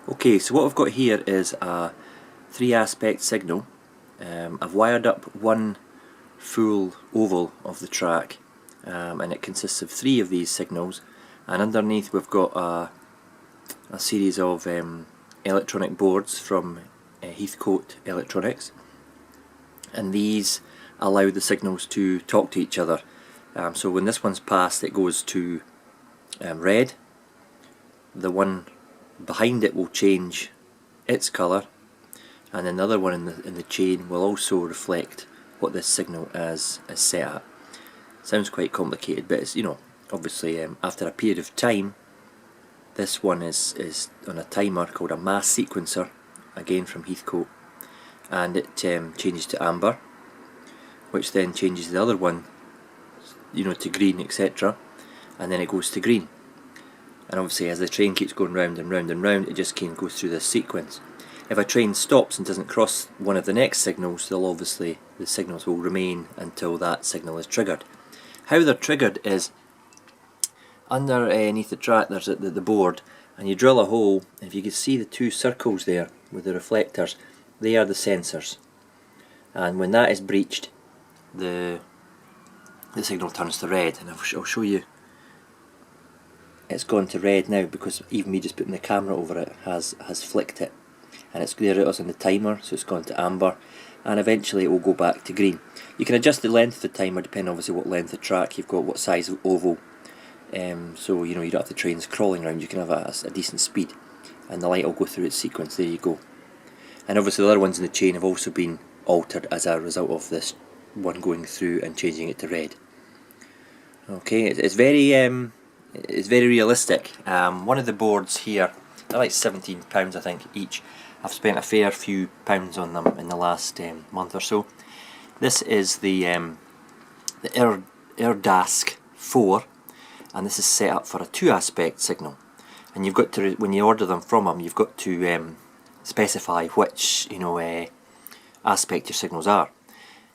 Okay, so what I've got here is a 3-aspect signal. I've wired up one full oval of the track, and it consists of 3 of these signals, and underneath we've got a series of electronic boards from Heathcote electronics, and these allow the signals to talk to each other. So when this one's passed, it goes to red. The one behind it will change its colour, and then the other one in the chain will also reflect what this signal is set at. Sounds quite complicated, but it's, obviously after a period of time, this one is on a timer called a mass sequencer, again from Heathcote, and it changes to amber, which then changes the other one, to green, etc., and then it goes to green. And obviously as the train keeps going round and round and round, it just kind of goes through this sequence. If a train stops and doesn't cross one of the next signals, the signals will remain until that signal is triggered. How they're triggered is, underneath the track there's the board, and you drill a hole, and if you can see the 2 circles there with the reflectors, they are the sensors. And when that is breached, the signal turns to red, and I'll show you. It's gone to red now because even me just putting the camera over it has flicked it, and it's there it is on the timer, so it's gone to amber, and eventually it will go back to green. You can adjust the length of the timer depending obviously what length of track you've got, what size of oval, so you don't have the trains crawling around, you can have a decent speed, and the light will go through its sequence. There you go. And obviously the other ones in the chain have also been altered as a result of this one going through and changing it to red. Okay, it's very realistic. One of the boards here, they're like £17 I think each. I've spent a fair few pounds on them in the last month or so. This is the Erdask 4, and this is set up for a 2-aspect signal. And you've got to, when you order them from them, you've got to specify which aspect your signals are.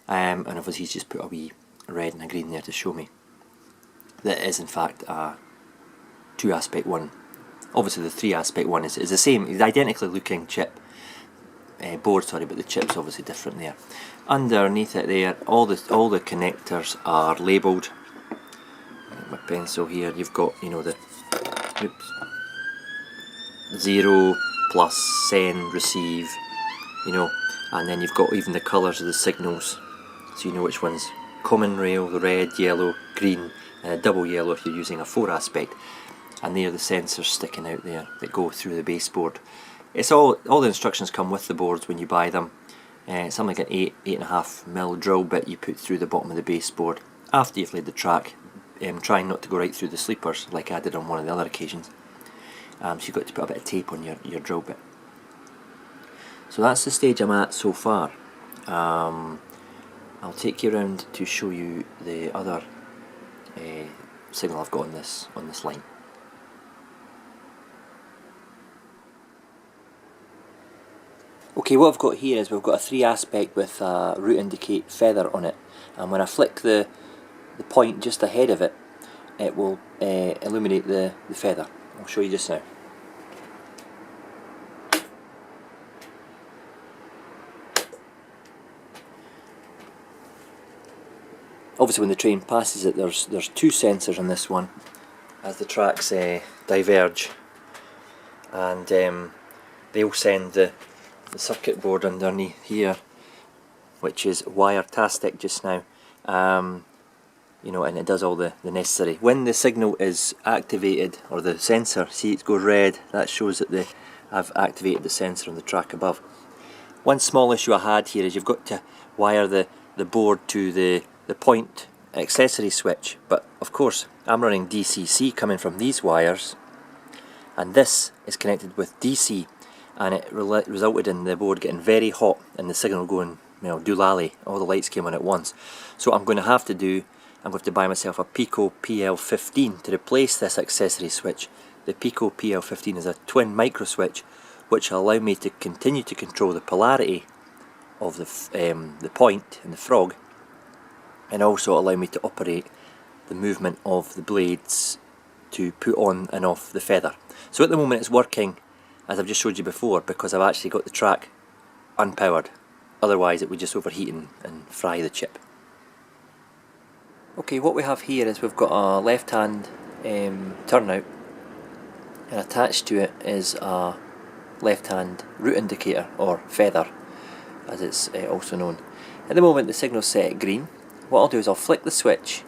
And obviously he's just put a wee red and a green there to show me that it is in fact a 2-aspect one. Obviously the 3-aspect one is the same, it's identically looking chip board, but the chip's obviously different there. Underneath it there, all the connectors are labelled. My pencil here, you've got the 0, plus, send, receive, and then you've got even the colours of the signals, so you know which one's common rail, the red, yellow, green, and a double yellow if you're using a 4-aspect. And there are the sensors sticking out there that go through the baseboard. It's all the instructions come with the boards when you buy them. It's something like an 8.5mm drill bit you put through the bottom of the baseboard after you've laid the track, trying not to go right through the sleepers like I did on one of the other occasions. So you've got to put a bit of tape on your drill bit. So that's the stage I'm at so far. I'll take you around to show you the other signal I've got on this line. Okay, what I've got here is we've got a 3-aspect with a route indicate feather on it, and when I flick the point just ahead of it, it will illuminate the feather. I'll show you just now. Obviously when the train passes it, there's 2 sensors on this one as the tracks diverge, and they'll send the circuit board underneath here, which is wire-tastic just now, and it does all the necessary. When the signal is activated, or the sensor, see it goes red, that shows that I've activated the sensor on the track above. One small issue I had here is you've got to wire the board to the point accessory switch, but of course I'm running DCC coming from these wires, and this is connected with DC, and it resulted in the board getting very hot and the signal going doolally. All the lights came on at once. So I'm going to have to buy myself a Pico PL15 to replace this accessory switch. The Pico PL15 is a twin micro switch which will allow me to continue to control the polarity of the point and the frog, and also allow me to operate the movement of the blades to put on and off the feather. So at the moment it's working as I've just showed you before, because I've actually got the track unpowered. Otherwise it would just overheat and fry the chip. Okay, what we have here is we've got a left hand turnout, and attached to it is a left hand route indicator, or feather as it's also known. At the moment the signal's set at green. What I'll do is I'll flick the switch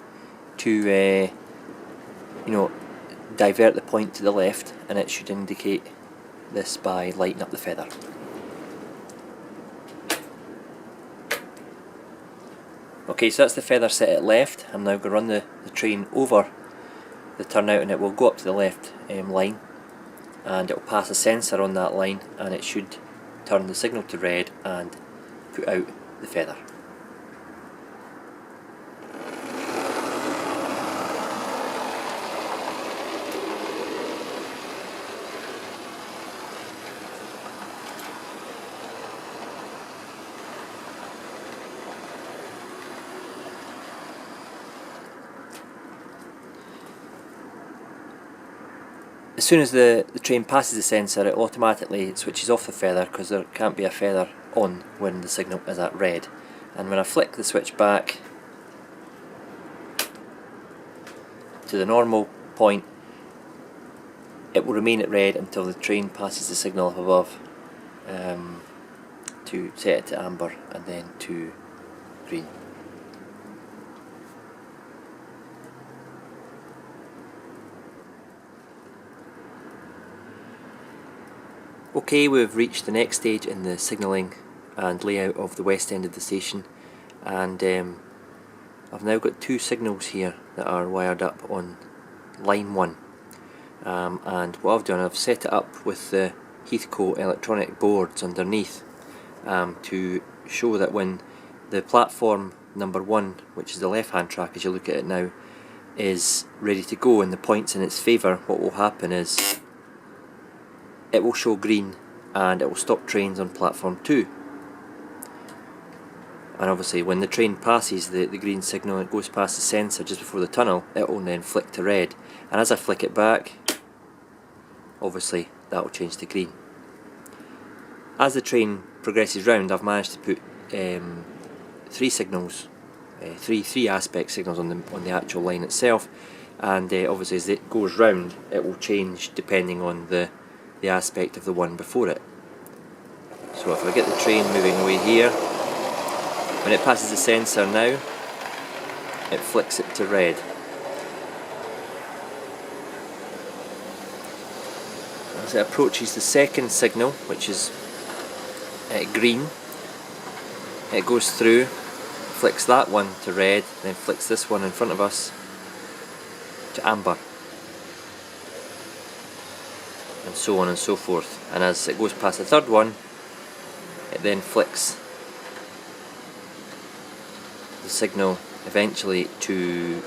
to divert the point to the left, and it should indicate this by lighting up the feather. Okay, so that's the feather set at left. I'm now going to run the train over the turnout, and it will go up to the left line, and it will pass a sensor on that line, and it should turn the signal to red and put out the feather. As soon as the train passes the sensor, it automatically switches off the feather, because there can't be a feather on when the signal is at red. And when I flick the switch back to the normal point, it will remain at red until the train passes the signal up above, to set it to amber and then to green. Okay, we've reached the next stage in the signalling and layout of the west end of the station, and I've now got two signals here that are wired up on line 1, and what I've done, I've set it up with the Heathcote electronic boards underneath, to show that when the platform number 1, which is the left hand track as you look at it now, is ready to go and the point's in its favour, what will happen is it will show green and it will stop trains on platform 2. And obviously when the train passes the green signal and it goes past the sensor just before the tunnel, it will then flick to red, and as I flick it back, obviously that will change to green. As the train progresses round, I've managed to put three signals, three aspect signals on the actual line itself, and obviously as it goes round it will change depending on the aspect of the one before it. So if I get the train moving away here, when it passes the sensor now, it flicks it to red. As it approaches the second signal, which is green, it goes through, flicks that one to red, then flicks this one in front of us to amber, and so on and so forth. And as it goes past the third one, it then flicks the signal eventually to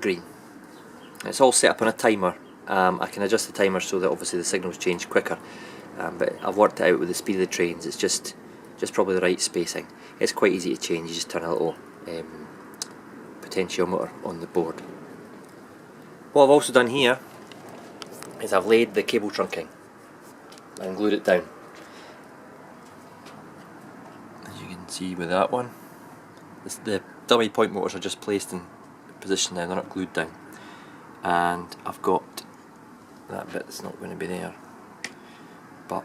green. It's all set up on a timer. I can adjust the timer so that obviously the signals change quicker, but I've worked it out with the speed of the trains. It's just probably the right spacing. It's quite easy to change. You just turn a little potentiometer on the board. What I've also done here is I've laid the cable trunking and glued it down. As you can see with that one, the dummy point motors are just placed in position now, they're not glued down. And I've got that bit that's not going to be there, but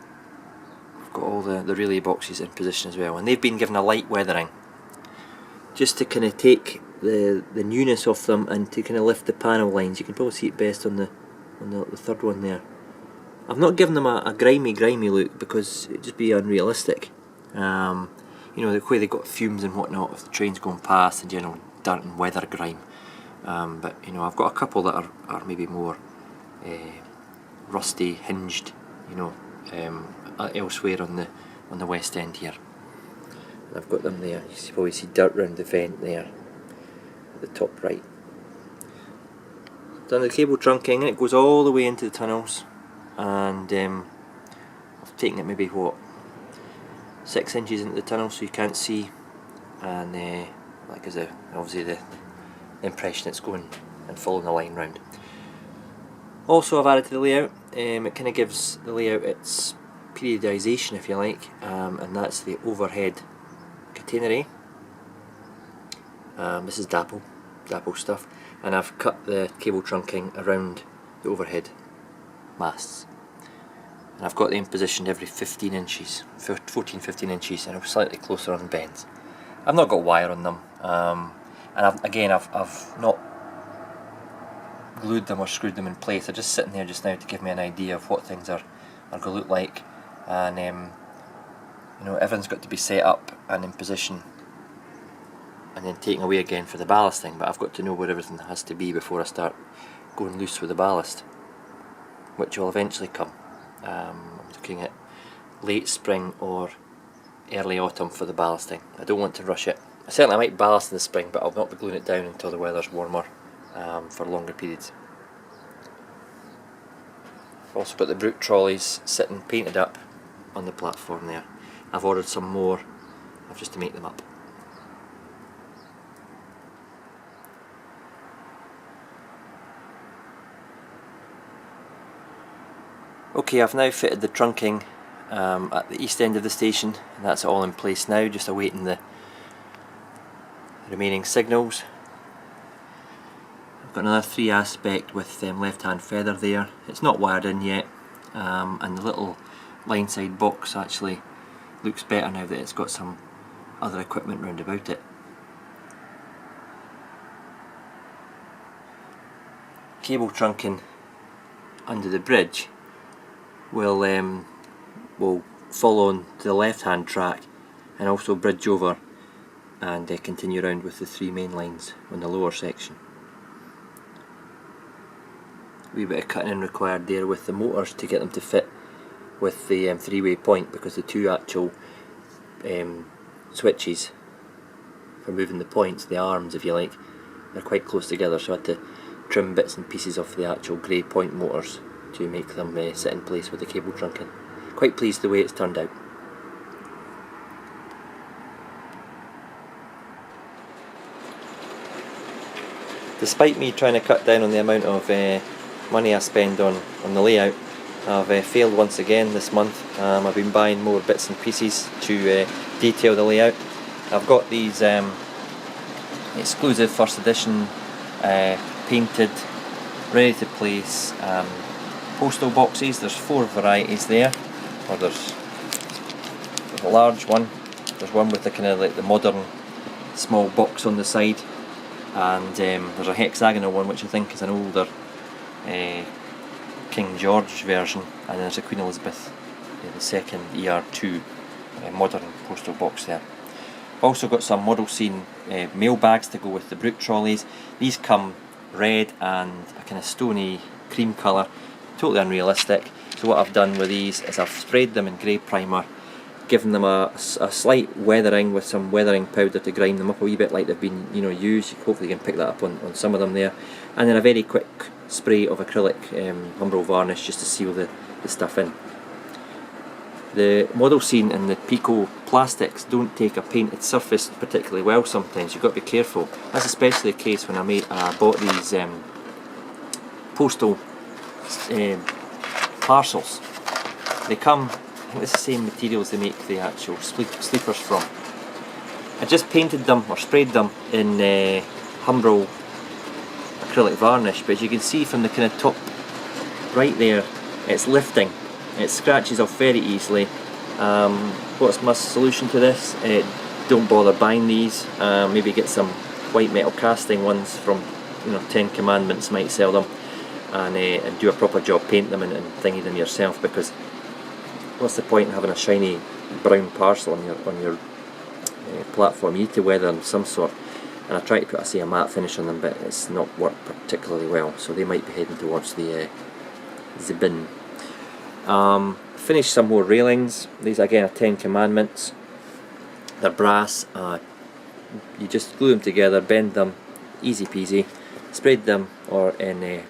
I've got all the relay boxes in position as well, and they've been given a light weathering just to kind of take the newness of them and to kind of lift the panel lines. You can probably see it best on the third one there. I've not given them a grimy look because it'd just be unrealistic. You know, the way they've got fumes and whatnot if the train's going past, and general dirt and weather grime. But you know, I've got a couple that are maybe more rusty, hinged, you know, elsewhere on the west end here. And I've got them there. You can probably see dirt round the vent there at the top right. Done the cable trunking, and it goes all the way into the tunnels, and I've taken it maybe 6 inches into the tunnel so you can't see, and that gives obviously the impression it's going and following the line round. Also, I've added to the layout, it kind of gives the layout its periodisation, if you like, and that's the overhead catenary. This is dapple stuff, and I've cut the cable trunking around the overhead masts, and I've got them positioned every 15 inches, 14-15 inches, and I'm slightly closer on bends. I've not got wire on them, and I've not glued them or screwed them in place. They're just sitting there just now to give me an idea of what things are going to look like, and you know, everything's got to be set up and in position and then taken away again for the ballasting, but I've got to know where everything has to be before I start going loose with the ballast, which will eventually come. I'm looking at late spring or early autumn for the ballasting. I don't want to rush it. I might ballast in the spring, but I'll not be gluing it down until the weather's warmer, for longer periods. I've also got the brute trolleys sitting painted up on the platform there. I've ordered some more, I've just to make them up. Okay, I've now fitted the trunking at the east end of the station, and that's all in place now, just awaiting the remaining signals. I've got another 3 aspect with left hand feather there. It's not wired in yet, and the little line side box actually looks better now that it's got some other equipment round about it. Cable trunking under the bridge will follow on to the left hand track and also bridge over and continue around with the 3 main lines on the lower section. A wee bit of cutting in required there with the motors to get them to fit with the 3-way point, because the 2 actual switches for moving the points, the arms if you like, they're quite close together, so I had to trim bits and pieces off the actual grey point motors to make them sit in place with the cable trunking. Quite pleased the way it's turned out. Despite me trying to cut down on the amount of money I spend on the layout, I've failed once again this month. I've been buying more bits and pieces to detail the layout. I've got these exclusive first edition painted, ready to place postal boxes. There's 4 varieties there, or there's a large one, there's one with the kind of like the modern small box on the side, and there's a hexagonal one which I think is an older King George version, and then there's a Queen Elizabeth the second ER2 modern postal box there. I've also got some model scene mail bags to go with the brute trolleys. These come red and a kind of stony cream colour, totally unrealistic. So what I've done with these is I've sprayed them in grey primer, given them a slight weathering with some weathering powder to grind them up a wee bit like they've been used. Hopefully you can pick that up on some of them there. And then a very quick spray of acrylic Umbro varnish just to seal the stuff in. The model scene and the Pico plastics don't take a painted surface particularly well sometimes. You've got to be careful. That's especially the case when I bought these postal parcels. They come, I think it's the same materials they make the actual sleepers from. I just painted them or sprayed them in Umbro acrylic varnish, but as you can see from the kind of top right there, it's lifting. It scratches off very easily. What's my solution to this? Don't bother buying these. Maybe get some white metal casting ones from 10 Commandments might sell them, and do a proper job, paint them and thingy them yourself, because what's the point in having a shiny brown parcel on your platform? You need to weather them of some sort, and I try to put a matte finish on them, but it's not worked particularly well, so they might be heading towards the bin. Finished some more railings. These again are 10 Commandments. They're brass. You just glue them together, bend them, easy peasy. Sprayed them in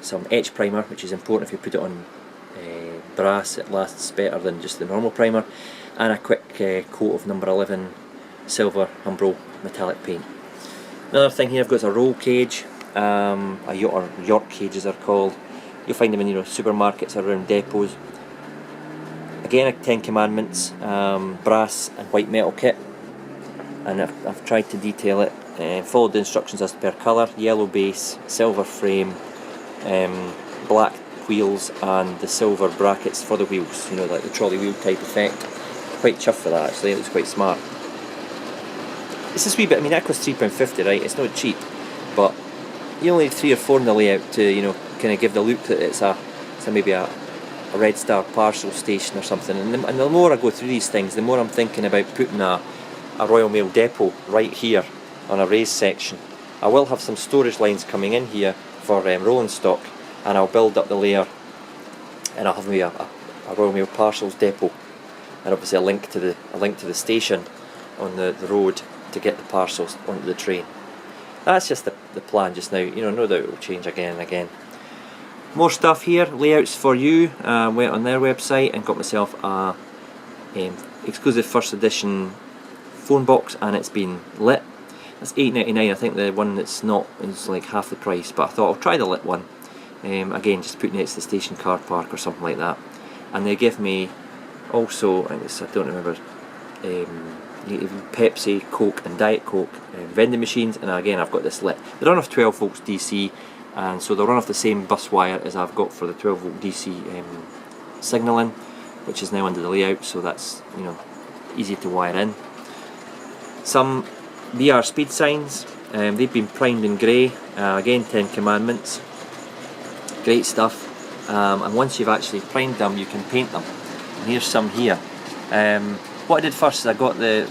some etch primer, which is important. If you put it on brass, it lasts better than just the normal primer. And a quick coat of number 11 silver Umbro metallic paint. Another thing here I've got is a roll cage. or York cages are called. You'll find them in supermarkets or around depots. Again, a Ten Commandments brass and white metal kit, and I've tried to detail it. Followed the instructions as per colour: yellow base, silver frame, black wheels, and the silver brackets for the wheels. Like the trolley wheel type effect. Quite chuffed for that actually. It looks quite smart. It's this wee bit. I mean, that costs £3.50, right? It's not cheap, but you only need 3 or 4 in the layout to kind of give the look that it's maybe a Red Star parcel station or something. And the more I go through these things, the more I'm thinking about putting a Royal Mail depot right here on a raised section. I will have some storage lines coming in here for rolling stock, and I'll build up the layer, and I'll have maybe a Royal Mail parcels depot, and obviously a link to the station on the road to get the parcels onto the train. That's just the plan just now. No doubt it will change again and again. More stuff here, layouts for you. Went on their website and got myself a exclusive first edition phone box, and it's been lit. That's £8.99. I think the one that's not is like half the price, but I thought I'll try the lit one. Again, just putting it to the station car park or something like that. And they give me also, I don't remember, Pepsi, Coke and Diet Coke vending machines, and again I've got this lit. They run off 12 volts DC, and so they'll run off the same bus wire as I've got for the 12 volt DC signalling, which is now under the layout, so that's easy to wire in. Some BR speed signs, they've been primed in grey, again 10 Commandments, great stuff. And once you've actually primed them, you can paint them, and here's some here. What I did first is I got the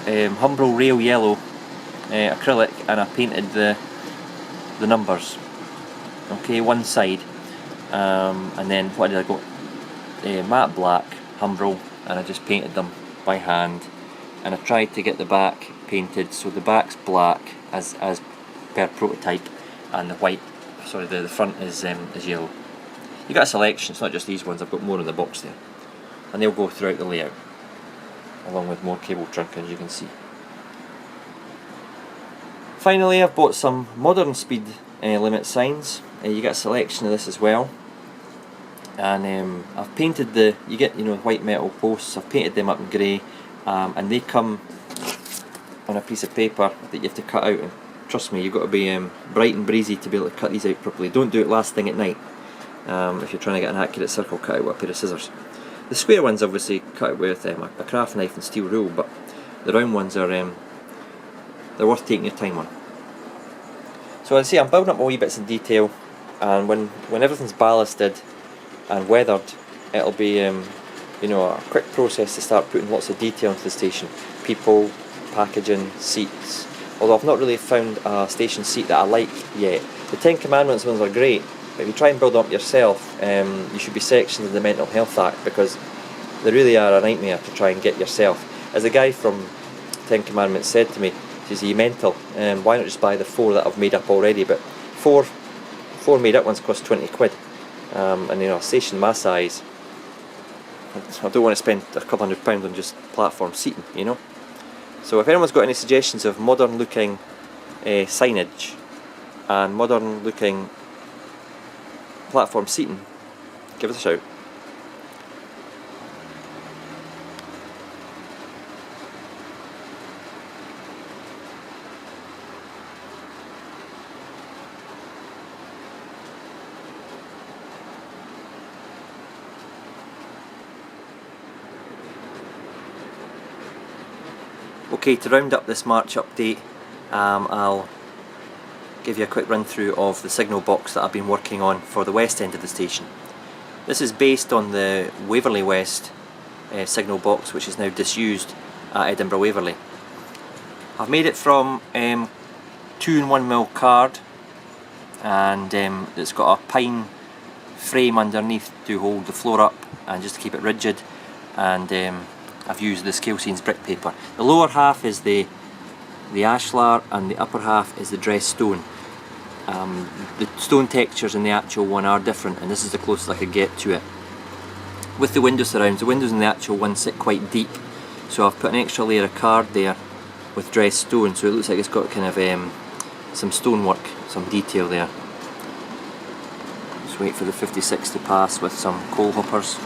Humbrol Rail Yellow acrylic, and I painted the numbers, okay, one side, and then what did I got? Matte black Humbrol, and I just painted them by hand, and I tried to get the back painted so the back's black as per prototype, and the front is yellow. You got a selection, it's not just these ones, I've got more in the box there, and they'll go throughout the layout, along with more cable trunk, as you can see. Finally, I've bought some modern speed limit signs. You get a selection of this as well, and I've painted you get white metal posts. I've painted them up in grey, and they come on a piece of paper that you have to cut out. And trust me, you've got to be bright and breezy to be able to cut these out properly. Don't do it last thing at night. If you're trying to get an accurate circle cut out with a pair of scissors. The square ones obviously cut out with a craft knife and steel rule, but the round ones are they're worth taking your time on. So as I say, I'm building up my wee bits in detail, and when everything's ballasted and weathered, it'll be a quick process to start putting lots of detail into the station. People, packaging, seats. Although I've not really found a station seat that I like yet. The 10 Commandments ones are great, but if you try and build them up yourself, you should be sectioned in the Mental Health Act, because they really are a nightmare to try and get yourself. As the guy from 10 Commandments said to me, he says, "Are you mental? Why not just buy the 4 that I've made up already?" But four made up ones cost 20 quid, and a station my size, I don't want to spend a couple £100 on just platform seating, So if anyone's got any suggestions of modern looking signage and modern looking platform seating, give us a shout. Okay, to round up this March update, I'll give you a quick run through of the signal box that I've been working on for the west end of the station. This is based on the Waverley West signal box, which is now disused at Edinburgh Waverley. I've made it from 2-in-1mm card, and it's got a pine frame underneath to hold the floor up and just to keep it rigid, and I've used the Scale Scenes brick paper. The lower half is the ashlar, and the upper half is the dressed stone. The stone textures in the actual one are different, and this is the closest I could get to it. With the window surrounds, the windows in the actual one sit quite deep, so I've put an extra layer of card there with dressed stone, so it looks like it's got kind of some stonework, some detail there. Just wait for the 56 to pass with some coal hoppers.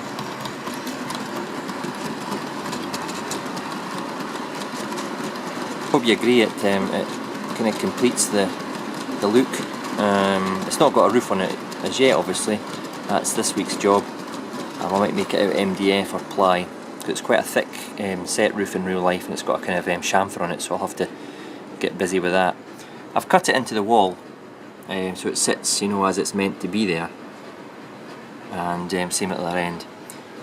Hope you agree, it kind of completes the look. It's not got a roof on it as yet, obviously. That's this week's job. I might make it out of MDF or ply. It's quite a thick set roof in real life, and it's got a kind of chamfer on it, so I'll have to get busy with that. I've cut it into the wall, so it sits, you know, as it's meant to be there, and same at the other end.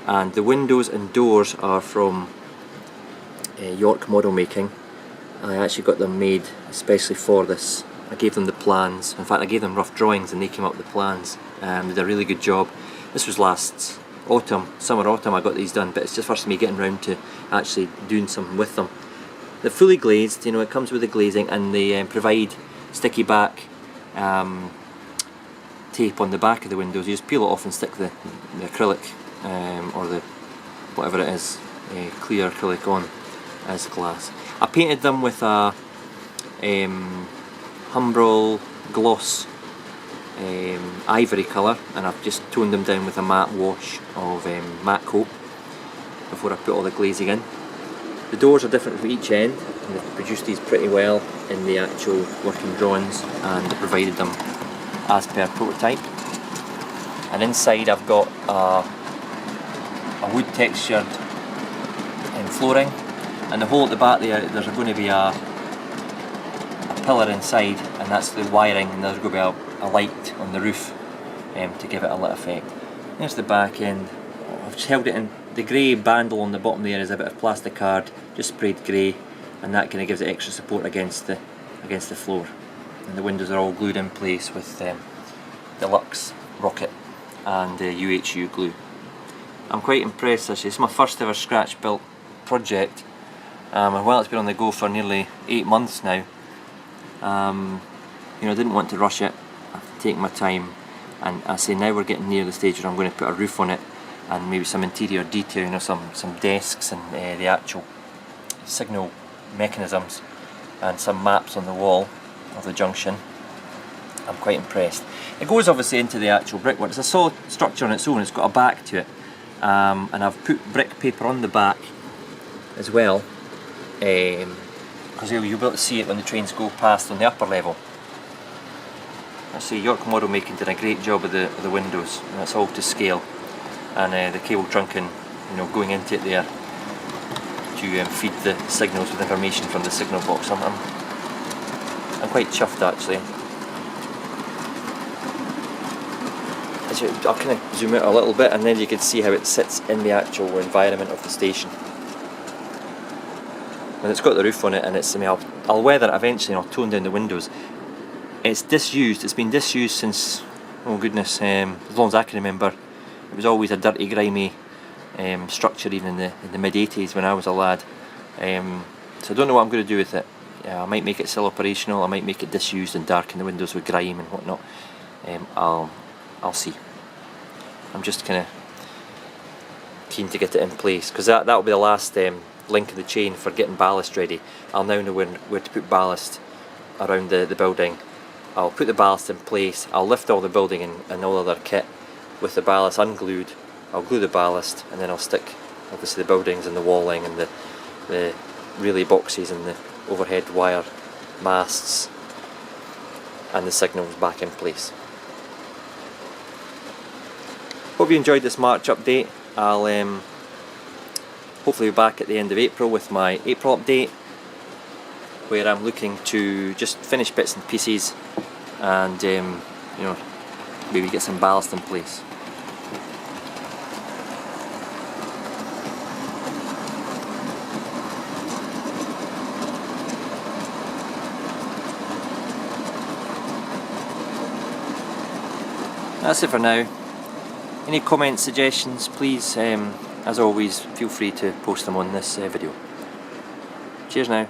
And the windows and doors are from York Model Making. I actually got them made especially for this. I gave them the plans. In fact, I gave them rough drawings and they came up with the plans. They did a really good job. This was last autumn, summer autumn I got these done, but it's just first me getting round to actually doing something with them. They're fully glazed, you know, it comes with the glazing, and they provide sticky back tape on the back of the windows. You just peel it off and stick the acrylic or the whatever it is, clear acrylic on as glass. I painted them with a Humbrol gloss ivory colour, and I've just toned them down with a matte wash of matte coat before I put all the glazing in. The doors are different for each end, and they've produced these pretty well in the actual working drawings, and they provided them as per prototype. And inside I've got a wood textured flooring, and the hole at the back there's going to be a pillar inside, and that's the wiring, and there's going to be a light on the roof to give it a lit effect. There's the back end. I've just held it in. The grey bandle on the bottom there is a bit of plastic card, just sprayed grey, and that kind of gives it extra support against the floor. And the windows are all glued in place with Deluxe Rocket and UHU glue. I'm quite impressed actually. It's my first ever scratch built project, and while it's been on the go for nearly 8 months now, you know, I didn't want to rush it. I have to take my time, and I say now we're getting near the stage where I'm going to put a roof on it, and maybe some interior detail, you know, some desks and the actual signal mechanisms, and some maps on the wall of the junction. I'm quite impressed. It goes obviously into the actual brickwork. It's a solid structure on its own. It's got a back to it, and I've put brick paper on the back as well, because you'll be able to see it when the trains go past on the upper level. I see York Model Making did a great job of the windows, and that's all to scale, and the cable trunking, you know, going into it there to feed the signals with information from the signal box. I'm quite chuffed actually. I'll kind of zoom out a little bit, and then you can see how it sits in the actual environment of the station. When it's got the roof on it, and it's, I mean, I'll weather it eventually, and I'll tone down the windows. It's disused. It's been disused since, oh goodness, as long as I can remember. It was always a dirty, grimy structure, even in the mid-80s when I was a lad. So I don't know what I'm going to do with it. I might make it still operational. I might make it disused and darken the windows with grime and whatnot. I'll see. I'm just kind of keen to get it in place, because that'll be the last link in the chain for getting ballast ready. I'll now know where to put ballast around the building. I'll put the ballast in place. I'll lift all the building and all other kit with the ballast unglued. I'll glue the ballast, and then I'll stick obviously the buildings and the walling and the relay boxes and the overhead wire masts and the signals back in place. Hope you enjoyed this March update. I'll hopefully be back at the end of April with my April update, where I'm looking to just finish bits and pieces and you know, maybe get some ballast in place. That's it for now. Any comments, suggestions, please, as always, feel free to post them on this video. Cheers now.